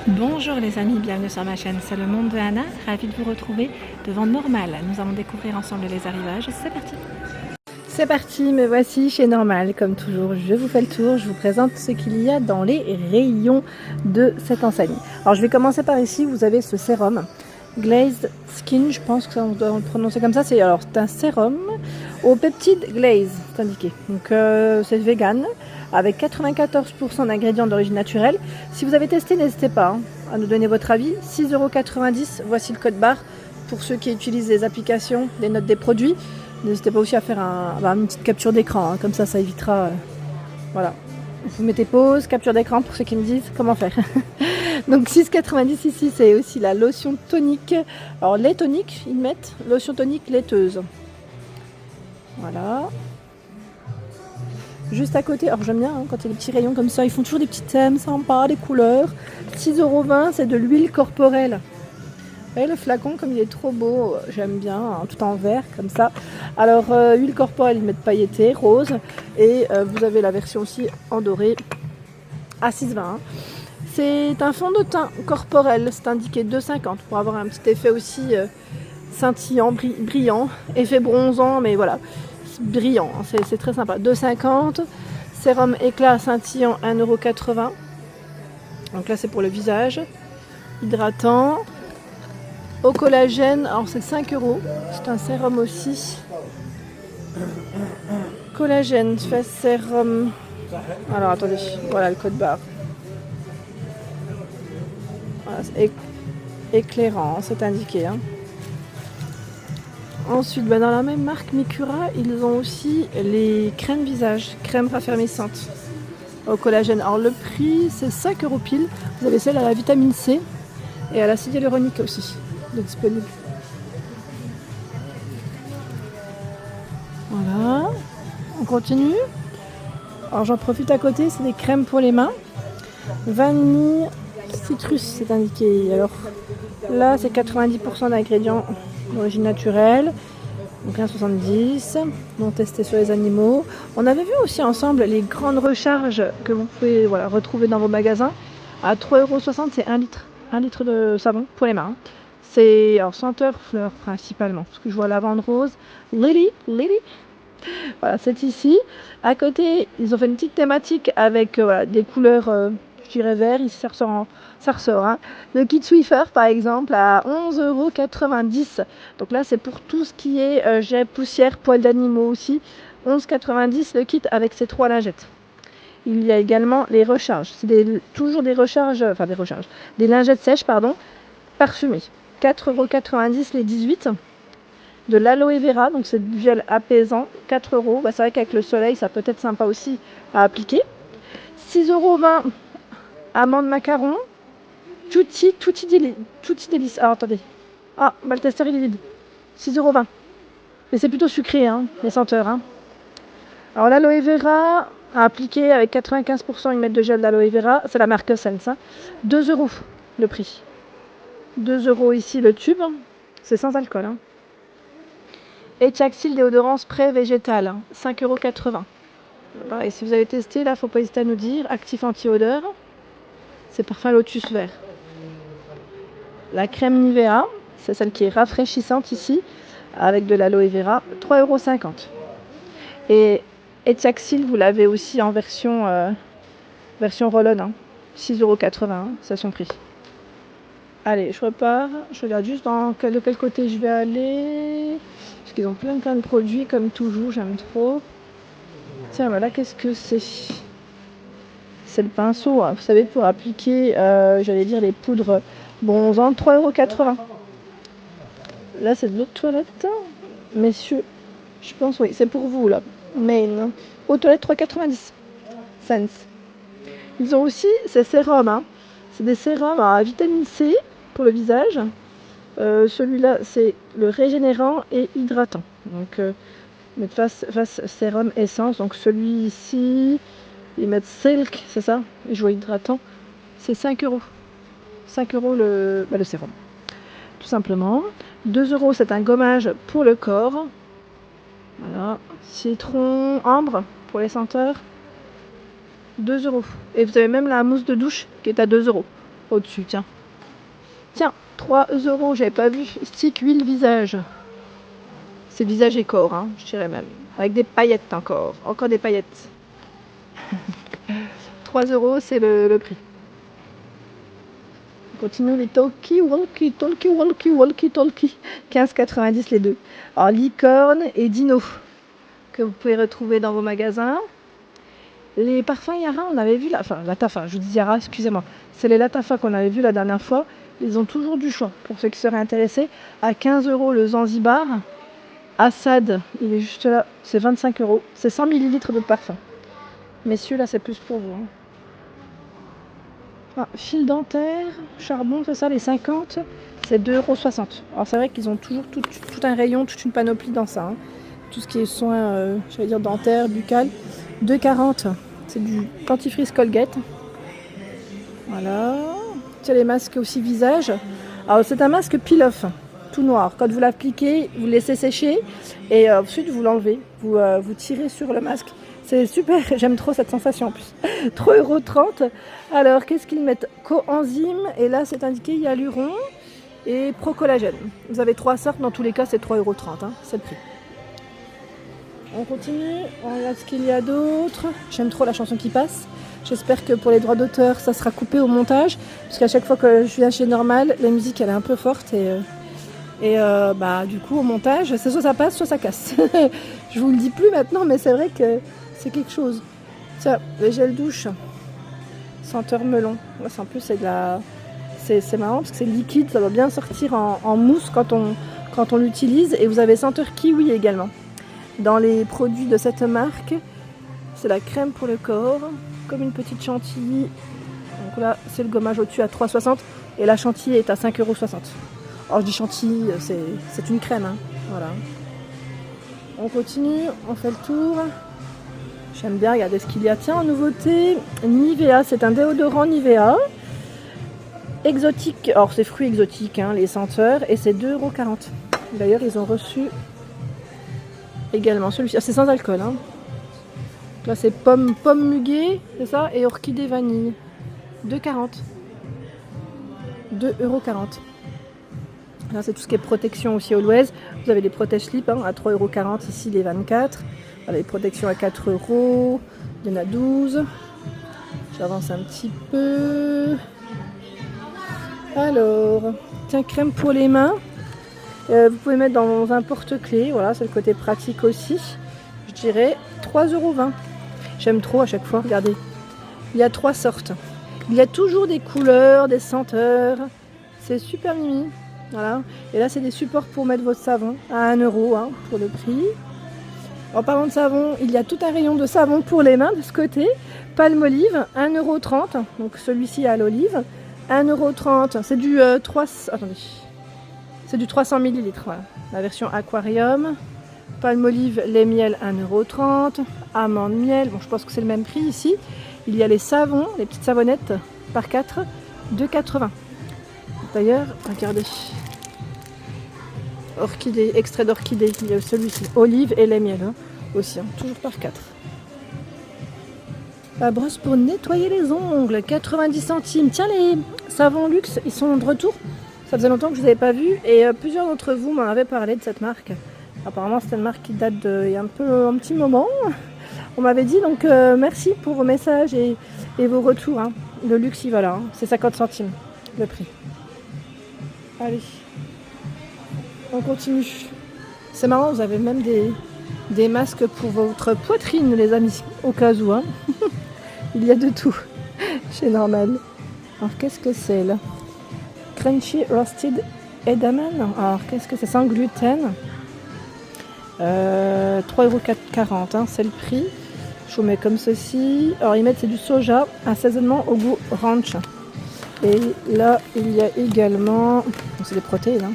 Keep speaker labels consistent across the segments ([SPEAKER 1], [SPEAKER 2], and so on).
[SPEAKER 1] Bonjour les amis, bienvenue sur ma chaîne, c'est le monde de Anna, ravie de vous retrouver devant Normal. Nous allons découvrir ensemble les arrivages, c'est parti. C'est parti, me voici chez Normal, comme toujours je vous fais le tour, je vous présente ce qu'il y a dans les rayons de cette enseigne. Alors je vais commencer par ici, vous avez ce sérum Glazed Skin, je pense que on doit le prononcer comme ça, c'est un sérum au peptide glaze, c'est indiqué, donc c'est vegan, avec 94% d'ingrédients d'origine naturelle. Si vous avez testé, n'hésitez pas à nous donner votre avis. 6,90 €, voici le code barre pour ceux qui utilisent les applications, les notes des produits. N'hésitez pas aussi à faire une petite capture d'écran, comme ça évitera. Voilà. Vous mettez pause, capture d'écran pour ceux qui me disent comment faire. Donc 6,90 € ici, c'est aussi la lotion tonique. Alors lait tonique, ils mettent lotion tonique laiteuse. Voilà. Juste à côté, alors j'aime bien quand il y a des petits rayons comme ça, ils font toujours des petits thèmes sympas, des couleurs. 6,20 €, c'est de l'huile corporelle. Vous voyez le flacon comme il est trop beau, j'aime bien, tout en vert comme ça. Alors huile corporelle, ils mettent pailleté, rose, et vous avez la version aussi en doré à 6,20 €. C'est un fond de teint corporel, c'est indiqué 2,50 € pour avoir un petit effet aussi scintillant, brillant, effet bronzant, mais voilà. Brillant, c'est très sympa. 2,50 €. Sérum éclat scintillant 1,80 €. Donc là c'est pour le visage. Hydratant. Au collagène, alors c'est 5 €. C'est un sérum aussi. Collagène, face sérum. Alors attendez, voilà le code barre. Voilà, c'est éclairant, c'est indiqué. Ensuite, dans la même marque Mikura, ils ont aussi les crèmes visage, crèmes raffermissantes au collagène. Alors le prix, c'est 5 € pile. Vous avez celle à la vitamine C et à l'acide hyaluronique aussi de disponible. Voilà, on continue. Alors j'en profite à côté, c'est des crèmes pour les mains. Vanille, citrus, c'est indiqué. Alors là, c'est 90% d'ingrédients d'origine naturelle, donc 1,70 €, non testé sur les animaux. On avait vu aussi ensemble les grandes recharges que vous pouvez retrouver dans vos magasins. À 3,60 €, c'est 1 litre de savon pour les mains. C'est en senteur fleurs principalement, parce que je vois lavande rose, lily. Voilà, c'est ici. À côté, ils ont fait une petite thématique avec des couleurs, je dirais vert, ici ça ressort. Le kit Swiffer par exemple à 11,90 €. Donc là c'est pour tout ce qui est jet, poussière, poils d'animaux aussi. 11,90 € le kit avec ces 3 lingettes. Il y a également les recharges. C'est toujours des recharges, des lingettes sèches parfumées. 4,90 € les 18. De l'aloe vera, donc c'est du gel apaisant, 4 €. C'est vrai qu'avec le soleil ça peut être sympa aussi à appliquer. 6,20 € amande macaron. Tutti délice. Alors attendez. Le tester il est vide. 6,20 €. Mais c'est plutôt sucré, les senteurs. Alors l'aloe vera à appliquer avec 95% ils mettent de gel d'aloe vera. C'est la marque Sense. 2 € le prix. 2 € ici le tube. C'est sans alcool. Et Chaxil déodorant spray végétal. 5,80 €. Et si vous avez testé, là, faut pas hésiter à nous dire. Actif anti-odeur. C'est parfum lotus vert. La crème Nivea, c'est celle qui est rafraîchissante ici, avec de l'aloe vera, 3,50 €. Et Etiaxil, vous l'avez aussi en version roll-on, 6,80 €, c'est son prix. Allez, je repars, je regarde juste de quel côté je vais aller, parce qu'ils ont plein de produits, comme toujours, j'aime trop. Tiens, voilà, qu'est-ce que c'est? C'est le pinceau, vous savez, pour appliquer, j'allais dire, les poudres bronzantes, 3,80 €. Là, c'est de l'eau de toilette. Messieurs, je pense, oui, c'est pour vous, là. Main. Eau de toilette, 3,90 €. Sense. Ils ont aussi ces sérums. C'est des sérums à vitamine C pour le visage. Celui-là, c'est le régénérant et hydratant. Donc, mettre face sérum essence. Donc, celui-ci, ils mettent Silk, c'est ça? Et je vois hydratant. C'est 5 €. 5 € le sérum. Tout simplement. 2 €, c'est un gommage pour le corps. Voilà. Citron, ambre pour les senteurs. 2 €. Et vous avez même la mousse de douche qui est à 2 €. au-dessus, tiens. Tiens, 3 €, j'avais pas vu. Stick huile visage. C'est visage et corps, hein, je dirais même. Avec des paillettes encore. Encore des paillettes. 3 €, c'est le prix. On continue les talkie-walkie. 15,90 les deux. Alors, licorne et dino, que vous pouvez retrouver dans vos magasins. Les parfums Yara, on avait vu, Latafa, je vous dis Yara, excusez-moi. C'est les Latafa qu'on avait vu la dernière fois. Ils ont toujours du choix, pour ceux qui seraient intéressés. À 15 € le Zanzibar. Assad, il est juste là, c'est 25 €. C'est 100 ml de parfum. Messieurs, là, c'est plus pour vous. Hein. Ah, fil dentaire, charbon, c'est ça, les 50, c'est 2,60 €. Alors, c'est vrai qu'ils ont toujours tout un rayon, toute une panoplie dans ça. Hein. Tout ce qui est soins, j'allais dire dentaire, buccal. 2,40 €. C'est du dentifrice Colgate. Voilà. Tiens, les masques aussi visage. Alors, c'est un masque peel-off. Tout noir. Quand vous l'appliquez, vous le laissez sécher et ensuite vous l'enlevez. Vous tirez sur le masque. C'est super, j'aime trop cette sensation en plus. 3,30 €. Alors, qu'est-ce qu'ils mettent? Coenzyme, et là c'est indiqué hyaluron et pro-collagène. Vous avez 3 sortes, dans tous les cas c'est 3,30 €, hein, c'est le prix. On continue, on regarde ce qu'il y a d'autre. J'aime trop la chanson qui passe. J'espère que pour les droits d'auteur, ça sera coupé au montage, parce qu'à chaque fois que je viens chez Normal, la musique elle est un peu forte et du coup au montage, c'est soit ça passe, soit ça casse. Je vous le dis plus maintenant, mais c'est vrai que c'est quelque chose. Tiens, le gel douche, senteur melon. En plus c'est de la... C'est marrant parce que c'est liquide, ça va bien sortir en mousse quand on l'utilise. Et vous avez senteur kiwi également. Dans les produits de cette marque, c'est la crème pour le corps, comme une petite chantilly. Donc là, c'est le gommage au-dessus à 3,60 € et la chantilly est à 5,60 €. Alors je dis chantilly, c'est une crème, hein. Voilà. On continue, on fait le tour. J'aime bien regarder ce qu'il y a. Tiens, en nouveauté, Nivea, c'est un déodorant Nivea. Exotique, alors c'est fruits exotiques, hein, les senteurs, et c'est 2,40 €. D'ailleurs, ils ont reçu également celui-ci. Ah, c'est sans alcool, hein. Là, c'est pomme muguet, c'est ça, et orchidée vanille. 2,40 €. 2,40 €. Là, c'est tout ce qui est protection aussi Always. Vous avez les protège-slip, hein, à 3,40 € ici, les 24. Voilà, les protections à 4 €. Il y en a 12. J'avance un petit peu. Alors, tiens, crème pour les mains. Vous pouvez mettre dans un porte-clés. Voilà, c'est le côté pratique aussi. Je dirais 3,20 €. J'aime trop à chaque fois. Regardez, il y a 3 sortes. Il y a toujours des couleurs, des senteurs. C'est super mimi. Voilà. Et là, c'est des supports pour mettre votre savon à 1 € hein, pour le prix. En parlant de savon, il y a tout un rayon de savon pour les mains de ce côté. Palmolive, 1,30 €. Donc celui-ci à l'olive. 1,30 €. C'est du 300 ml. Voilà. La version aquarium. Palmolive, lait miel, 1,30 €. Amande miel. Bon, je pense que c'est le même prix ici. Il y a les savons, les petites savonnettes par 4, 2,80 €. D'ailleurs, regardez. Orchidée, extrait d'orchidée. Il y a celui-ci. Olive et lait miel. Hein, aussi, hein, toujours par 4. La brosse pour nettoyer les ongles, 90 centimes. Tiens, les savons luxe, ils sont de retour. Ça faisait longtemps que je ne les avais pas vus. Et plusieurs d'entre vous m'en avaient parlé de cette marque. Apparemment, c'est une marque qui date d'il y a un petit moment. On m'avait dit, donc merci pour vos messages et vos retours. Hein. Le luxe, il va là. Hein. C'est 50 centimes le prix. Allez, on continue. C'est marrant, vous avez même des masques pour votre poitrine, les amis, au cas où. Hein. Il y a de tout chez Normal. Alors, qu'est-ce que c'est là? Crunchy Roasted Edamame. Alors, qu'est-ce que c'est? Sans gluten. 3,40 €, hein, c'est le prix. Je vous mets comme ceci. Alors, ils mettent, c'est du soja, assaisonnement au goût ranch. Et là, il y a également... C'est des protéines, hein.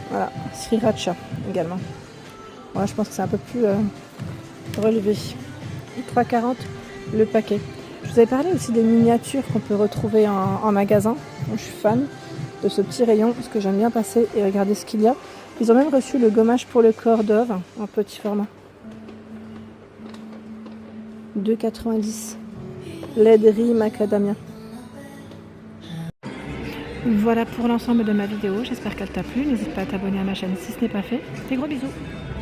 [SPEAKER 1] Voilà, sriracha également. Voilà, je pense que c'est un peu plus relevé. 3,40 € le paquet. Je vous avais parlé aussi des miniatures qu'on peut retrouver en magasin. Moi, je suis fan de ce petit rayon parce que j'aime bien passer et regarder ce qu'il y a. Ils ont même reçu le gommage pour le corps d'Ove en petit format. 2,90 €. Lait de riz macadamia. Voilà pour l'ensemble de ma vidéo, j'espère qu'elle t'a plu. N'hésite pas à t'abonner à ma chaîne si ce n'est pas fait. Des gros bisous.